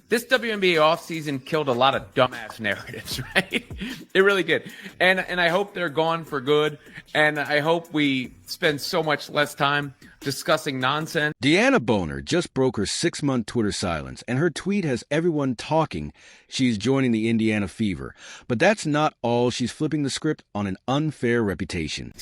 this WNBA offseason killed a lot of dumbass narratives, right? It really did. And I hope they're gone for good. And I hope we spend so much less time discussing nonsense. Dewanna Bonner just broke her 6-month Twitter silence, and her tweet has everyone talking she's joining the Indiana Fever. But that's not all. She's flipping the script on an unfair reputation.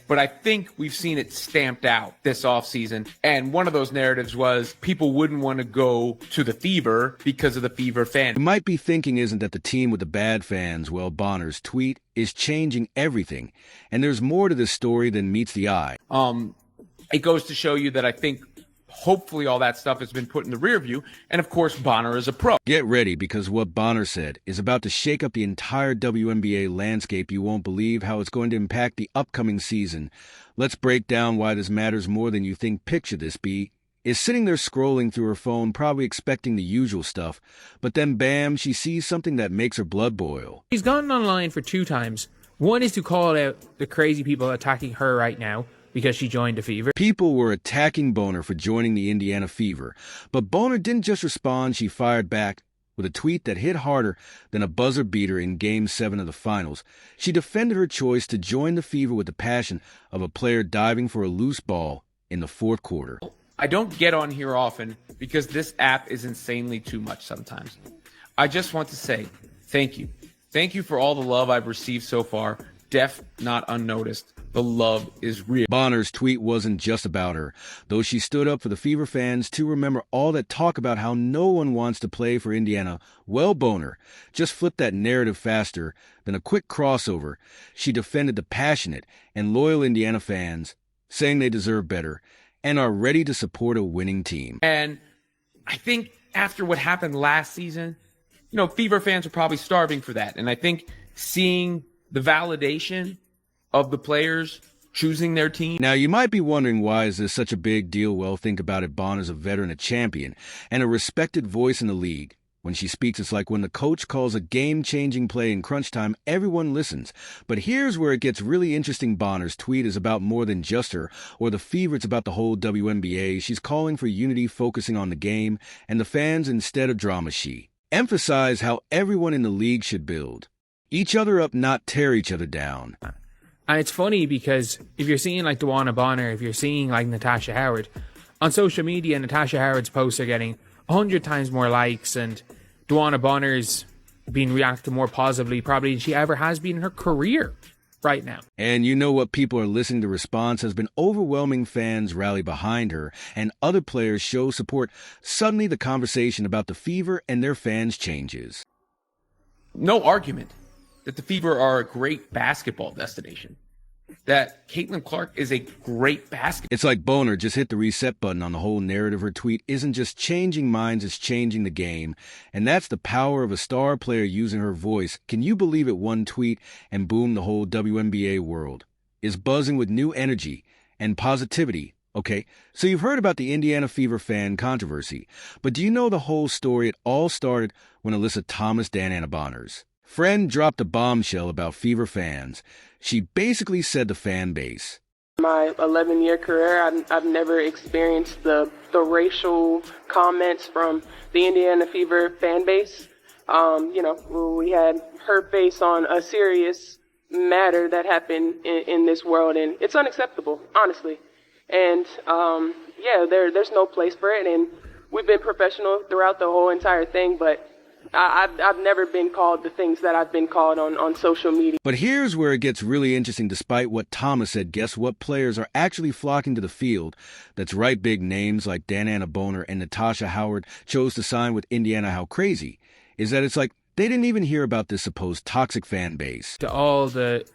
But I think we've seen it stamped out this offseason. And one of those narratives was people wouldn't want to go to the Fever because of the Fever fan. You might be thinking, isn't that the team with the bad fans? Well, Bonner's tweet is changing everything. And there's more to this story than meets the eye. It goes to show you that I think hopefully all that stuff has been put in the rear view. And of course, Bonner is a pro. Get ready, because what Bonner said is about to shake up the entire WNBA landscape. You won't believe how it's going to impact the upcoming season. Let's break down why this matters more than you think. Picture this: B is sitting there scrolling through her phone, probably expecting the usual stuff. But then, bam, she sees something that makes her blood boil. She's gone online for 2 times. One is to call out the crazy people attacking her right now because she joined the Fever. People were attacking Bonner for joining the Indiana Fever. But Bonner didn't just respond, she fired back with a tweet that hit harder than a buzzer beater in Game 7 of the finals. She defended her choice to join the Fever with the passion of a player diving for a loose ball in the 4th quarter. I don't get on here often because this app is insanely too much sometimes. I just want to say thank you. Thank you for all the love I've received so far. Deaf, not unnoticed. The love is real. Bonner's tweet wasn't just about her, though she stood up for the Fever fans to remember all that talk about how no one wants to play for Indiana. Well, Bonner just flipped that narrative faster than a quick crossover. She defended the passionate and loyal Indiana fans, saying they deserve better and are ready to support a winning team. And I think after what happened last season, Fever fans are probably starving for that. And I think seeing the validation of the players choosing their team. Now, you might be wondering, why is this such a big deal? Well, think about it. Bonner's a veteran, a champion, and a respected voice in the league. When she speaks, it's like when the coach calls a game-changing play in crunch time, everyone listens. But here's where it gets really interesting. Bonner's tweet is about more than just her or the Fever. It's about the whole WNBA. She's calling for unity, focusing on the game and the fans instead of drama. She emphasized how everyone in the league should build each other up, not tear each other down. And it's funny because if you're seeing like Dewanna Bonner, if you're seeing like Natasha Howard, on social media, Natasha Howard's posts are getting 100 times more likes, and Dewanna Bonner's being reacted more positively probably than she ever has been in her career right now. And you know what? People are listening. The response has been overwhelming. Fans rally behind her and other players show support. Suddenly the conversation about the Fever and their fans changes. No argument that the Fever are a great basketball destination, that Caitlin Clark is a great basketball. It's like Bonner just hit the reset button on the whole narrative. Her tweet isn't just changing minds, it's changing the game. And that's the power of a star player using her voice. Can you believe it? One tweet and boom, the whole WNBA world is buzzing with new energy and positivity. Okay, so you've heard about the Indiana Fever fan controversy, but do you know the whole story? It all started when Alyssa Thomas, Dewanna Bonner's friend, dropped a bombshell about Fever fans. She basically said the fan base. My 11-year career, I've never experienced the racial comments from the Indiana Fever fan base. We had her face on a serious matter that happened in this world, and it's unacceptable, honestly. And there's no place for it, and we've been professional throughout the whole entire thing, but I've never been called the things that I've been called on social media. But here's where it gets really interesting. Despite what Thomas said, guess what? Players are actually flocking to the field. That's right, big names like Dewanna Bonner and Natasha Howard chose to sign with Indiana. How crazy is that? It's like they didn't even hear about this supposed toxic fan base. To all the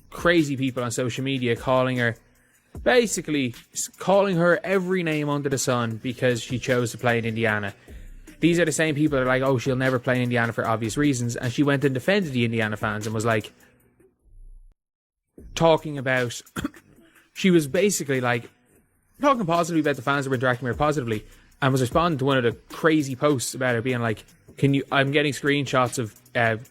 crazy people on social media calling her every name under the sun because she chose to play in Indiana. These are the same people that are like, oh, she'll never play in Indiana for obvious reasons. And she went and defended the Indiana fans and was like, talking about, she was basically like, talking positively about the fans that were interacting with her positively, and was responding to one of the crazy posts about her being like, I'm getting screenshots of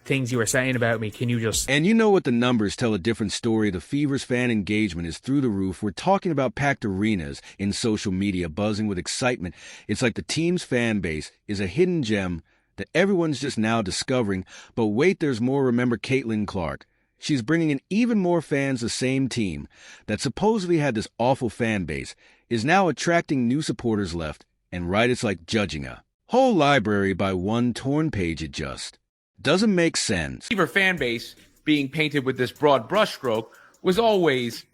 things you were saying about me. Can you just... And you know what, the numbers tell a different story. The Fever's fan engagement is through the roof. We're talking about packed arenas in social media, buzzing with excitement. It's like the team's fan base is a hidden gem that everyone's just now discovering. But wait, there's more. Remember Caitlin Clark? She's bringing in even more fans. The same team that supposedly had this awful fan base is now attracting new supporters left and right. It's like judging a whole library by one torn page. It just doesn't make sense. Fever fan base being painted with this broad brushstroke was always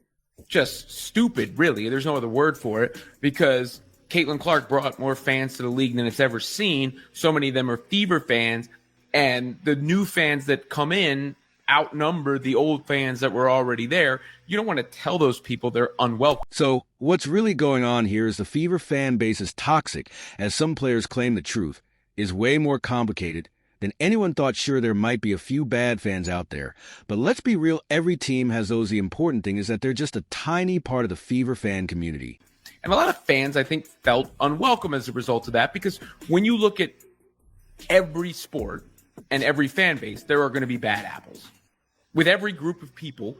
just stupid, really. There's no other word for it, because Caitlin Clark brought more fans to the league than it's ever seen. So many of them are Fever fans, and the new fans that come in outnumber the old fans that were already there. You don't want to tell those people they're unwelcome. So what's really going on here is the Fever fan base is toxic, as some players claim. The truth is way more complicated than anyone thought. Sure, there might be a few bad fans out there, but let's be real, every team has those. The important thing is that they're just a tiny part of the Fever fan community. And a lot of fans, I think, felt unwelcome as a result of that, because when you look at every sport and every fan base, there are going to be bad apples. With every group of people,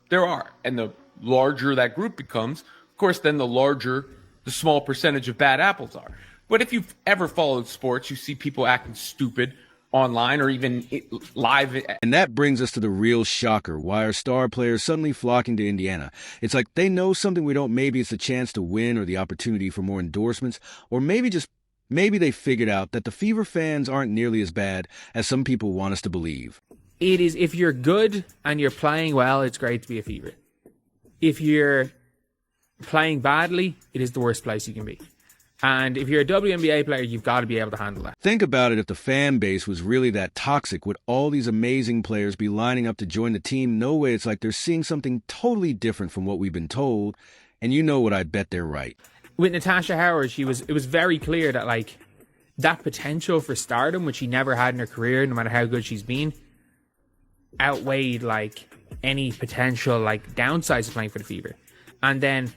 there are. And the larger that group becomes, of course, then the larger the small percentage of bad apples are. But if you've ever followed sports, you see people acting stupid online or even live. And that brings us to the real shocker. Why are star players suddenly flocking to Indiana? It's like they know something we don't. Maybe it's the chance to win or the opportunity for more endorsements, or maybe they figured out that the Fever fans aren't nearly as bad as some people want us to believe. It is, if you're good and you're playing well, it's great to be a Fever. If you're playing badly, it is the worst place you can be. And if you're a WNBA player, you've got to be able to handle that. Think about it. If the fan base was really that toxic, would all these amazing players be lining up to join the team? No way. It's like they're seeing something totally different from what we've been told. And you know what? I bet they're right. With Natasha Howard, it was very clear that, like, that potential for stardom, which she never had in her career, no matter how good she's been, outweighed, like, any potential, like, downsides of playing for the Fever. And then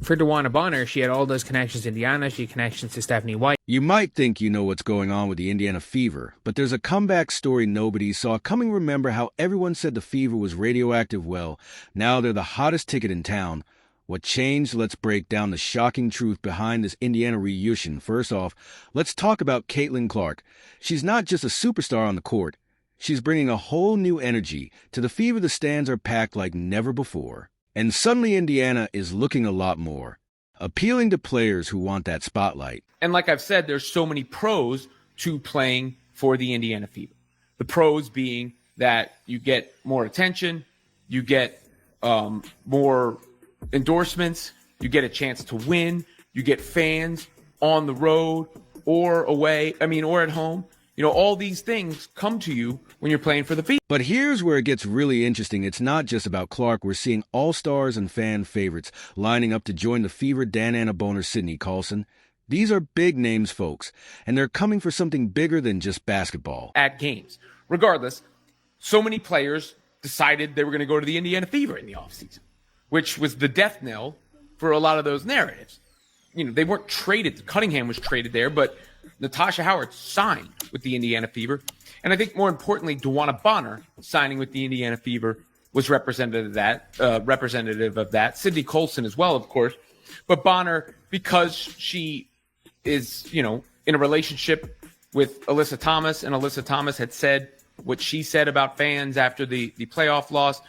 for Dewanna Bonner, she had all those connections to Indiana. She had connections to Stephanie White. You might think you know what's going on with the Indiana Fever, but there's a comeback story nobody saw coming. Remember how everyone said the Fever was radioactive? Well, now they're the hottest ticket in town. What changed? Let's break down the shocking truth behind this Indiana reunion. First off, let's talk about Caitlin Clark. She's not just a superstar on the court. She's bringing a whole new energy to the Fever. The stands are packed like never before. And suddenly Indiana is looking a lot more appealing to players who want that spotlight. And like I've said, there's so many pros to playing for the Indiana Fever. The pros being that you get more attention, you get more endorsements, you get a chance to win, you get fans on the road or away, or at home. You know, all these things come to you when you're playing for the Fever. But here's where it gets really interesting. It's not just about Clark. We're seeing all-stars and fan favorites lining up to join the Fever. Dewanna Bonner, Sydney Carlson. These are big names, folks, and they're coming for something bigger than just basketball. At games. Regardless, so many players decided they were going to go to the Indiana Fever in the offseason, which was the death knell for a lot of those narratives. You know, they weren't traded. Cunningham was traded there, but Natasha Howard signed with the Indiana Fever. And I think more importantly, Dewanna Bonner signing with the Indiana Fever was representative of that. Sydney Colson as well, of course. But Bonner, because she is, in a relationship with Alyssa Thomas, and Alyssa Thomas had said what she said about fans after the playoff loss,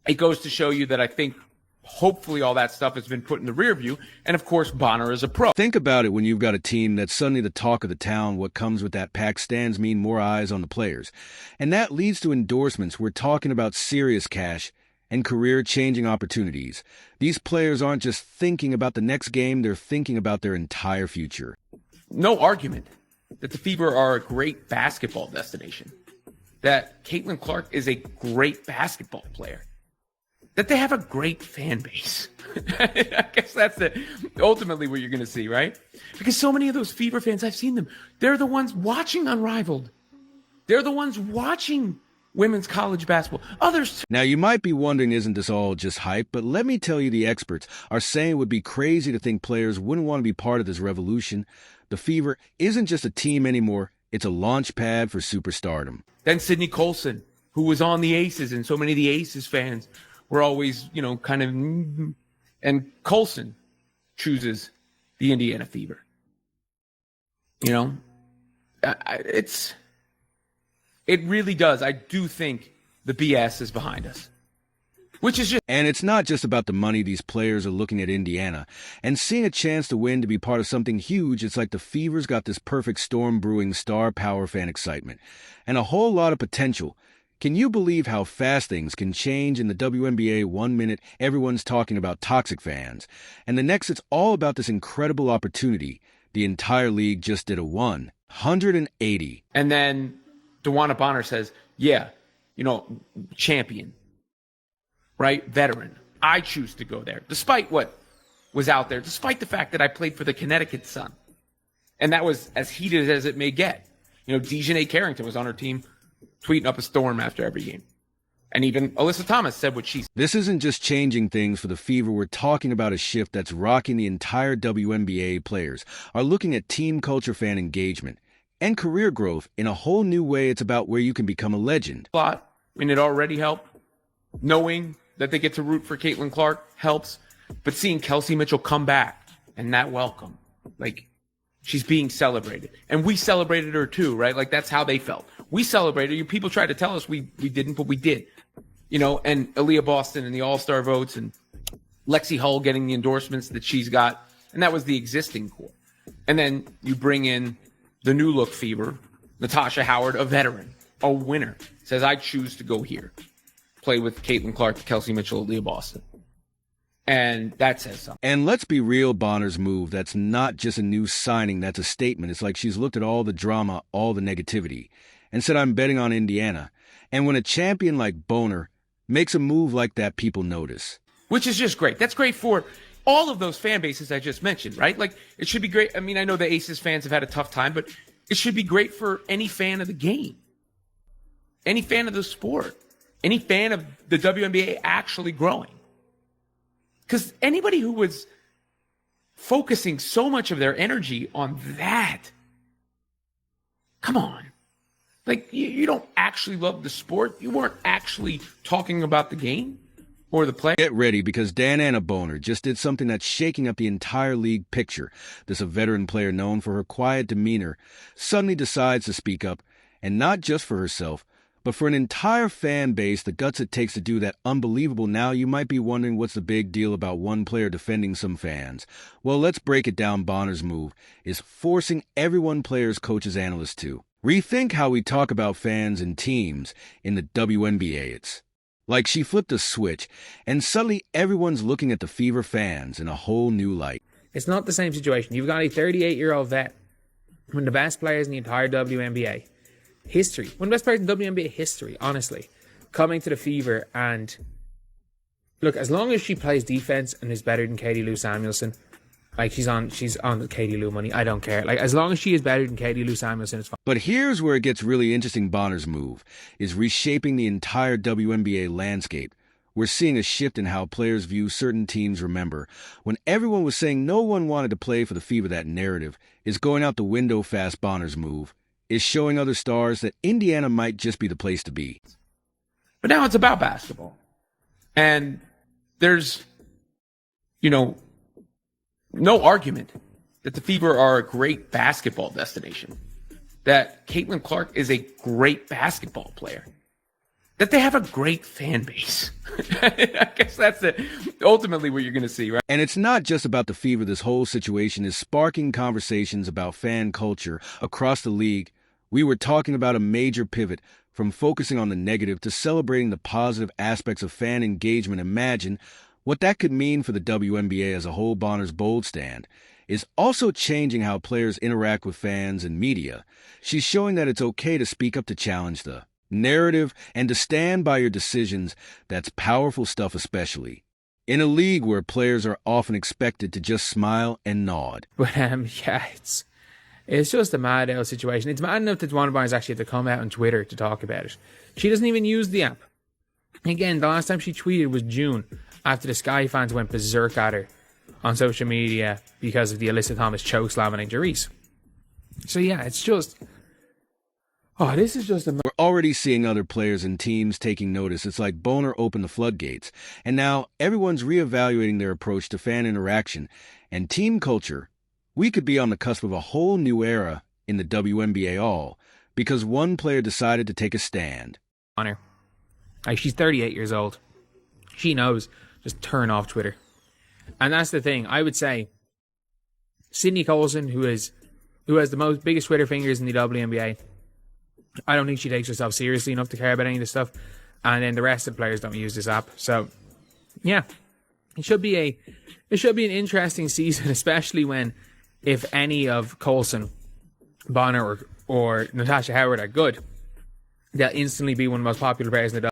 it goes to show you that I think hopefully all that stuff has been put in the rear view. And of course, Bonner is a pro. Think about it when you've got a team that's suddenly the talk of the town. What comes with that packed stands mean more eyes on the players. And that leads to endorsements. We're talking about serious cash and career-changing opportunities. These players aren't just thinking about the next game, they're thinking about their entire future. No argument that the Fever are a great basketball destination, that Caitlin Clark is a great basketball player, that they have a great fan base. I guess that's ultimately what you're going to see, right? Because so many of those Fever fans, I've seen them, they're the ones watching Unrivaled. They're the ones watching women's college basketball. Others. Now, you might be wondering, isn't this all just hype? But let me tell you, the experts are saying it would be crazy to think players wouldn't want to be part of this revolution. The Fever isn't just a team anymore. It's a launch pad for superstardom. Then Sidney Colson, who was on the Aces, and so many of the Aces fans were always, kind of, and Colson chooses the Indiana Fever. It really does. I do think the BS is behind us. Which is just... And it's not just about the money. These players are looking at Indiana and seeing a chance to win, to be part of something huge. It's like the Fever's got this perfect storm brewing, star power, fan excitement, and a whole lot of potential. Can you believe how fast things can change in the WNBA? 1 minute, everyone's talking about toxic fans, and the next, it's all about this incredible opportunity. The entire league just did a 180. And then Dewanna Bonner says, yeah, champion. Right? Veteran. I choose to go there, despite what was out there, despite the fact that I played for the Connecticut Sun. And that was as heated as it may get. Dejanay Carrington was on her team, tweeting up a storm after every game. And even Alyssa Thomas said what she said. This isn't just changing things for the Fever. We're talking about a shift that's rocking the entire WNBA. Players are looking at team culture, fan engagement, and career growth in a whole new way. It's about where you can become a legend. A lot. It already helped. Knowing that they get to root for Caitlin Clark helps. But seeing Kelsey Mitchell come back and that welcome, she's being celebrated. And we celebrated her too, right? That's how they felt. We celebrated her. People tried to tell us we didn't, but we did. And Aaliyah Boston and the All-Star votes and Lexi Hull getting the endorsements that she's got. And that was the existing core. And then you bring in the new look Fever, Natasha Howard, a veteran, a winner, says, I choose to go here. Play with Caitlin Clark, Kelsey Mitchell, Aaliyah Boston. And that says something. And let's be real, Bonner's move, that's not just a new signing, that's a statement. It's like she's looked at all the drama, all the negativity, and said, I'm betting on Indiana. And when a champion like Bonner makes a move like that, people notice. Which is just great. That's great for all of those fan bases I just mentioned, right? It should be great. I know the Aces fans have had a tough time, but it should be great for any fan of the game, any fan of the sport, any fan of the WNBA actually growing. Because anybody who was focusing so much of their energy on that, come on. You don't actually love the sport. You weren't actually talking about the game or the play. Get ready, because Dewanna Bonner just did something that's shaking up the entire league picture. This a veteran player known for her quiet demeanor suddenly decides to speak up, and not just for herself, but for an entire fan base. The guts it takes to do that, unbelievable. Now you might be wondering, what's the big deal about one player defending some fans? Well, let's break it down. Bonner's move is forcing everyone, players, coaches, analysts, to rethink how we talk about fans and teams in the WNBA. It's like she flipped a switch, and suddenly everyone's looking at the Fever fans in a whole new light. It's not the same situation. You've got a 38-year-old vet, one of the best players in the entire WNBA history, one of the best players in WNBA history, honestly, coming to the Fever. And look, as long as she plays defense and is better than Katie Lou Samuelson, she's on the Katie Lou money, I don't care. As long as she is better than Katie Lou Samuelson, it's fine. But here's where it gets really interesting. Bonner's move is reshaping the entire WNBA landscape. We're seeing a shift in how players view certain teams. Remember, when everyone was saying no one wanted to play for the Fever, that narrative is going out the window fast. Bonner's move is showing other stars that Indiana might just be the place to be. But now it's about basketball. And there's, no argument that the Fever are a great basketball destination, that Caitlin Clark is a great basketball player, that they have a great fan base. I guess that's ultimately what you're going to see, right? And it's not just about the Fever. This whole situation is sparking conversations about fan culture across the league. We were talking about a major pivot from focusing on the negative to celebrating the positive aspects of fan engagement. Imagine what that could mean for the WNBA as a whole. Bonner's bold stand is also changing how players interact with fans and media. She's showing that it's okay to speak up, to challenge the narrative, and to stand by your decisions. That's powerful stuff, especially in a league where players are often expected to just smile and nod. But yeah, it's just a mad old situation. It's mad enough that Dewanna Bonner actually had to come out on Twitter to talk about it. She doesn't even use the app. Again, the last time she tweeted was June, after the Sky fans went berserk at her on social media because of the Alyssa Thomas choke slamming Jerice. So yeah, it's just Oh, this is just a... We're already seeing other players and teams taking notice. It's like Bonner opened the floodgates. And now everyone's reevaluating their approach to fan interaction and team culture. We could be on the cusp of a whole new era in the WNBA all because one player decided to take a stand. Bonner. Like, she's 38 years old. She knows. Just turn off Twitter. And that's the thing. I would say Sydney Colson, who has the biggest Twitter fingers in the WNBA, I don't think she takes herself seriously enough to care about any of this stuff. And then the rest of the players don't use this app. So, yeah, it should be an interesting season, especially when, if any of Colson, Bonner, or Natasha Howard are good, they'll instantly be one of the most popular players in the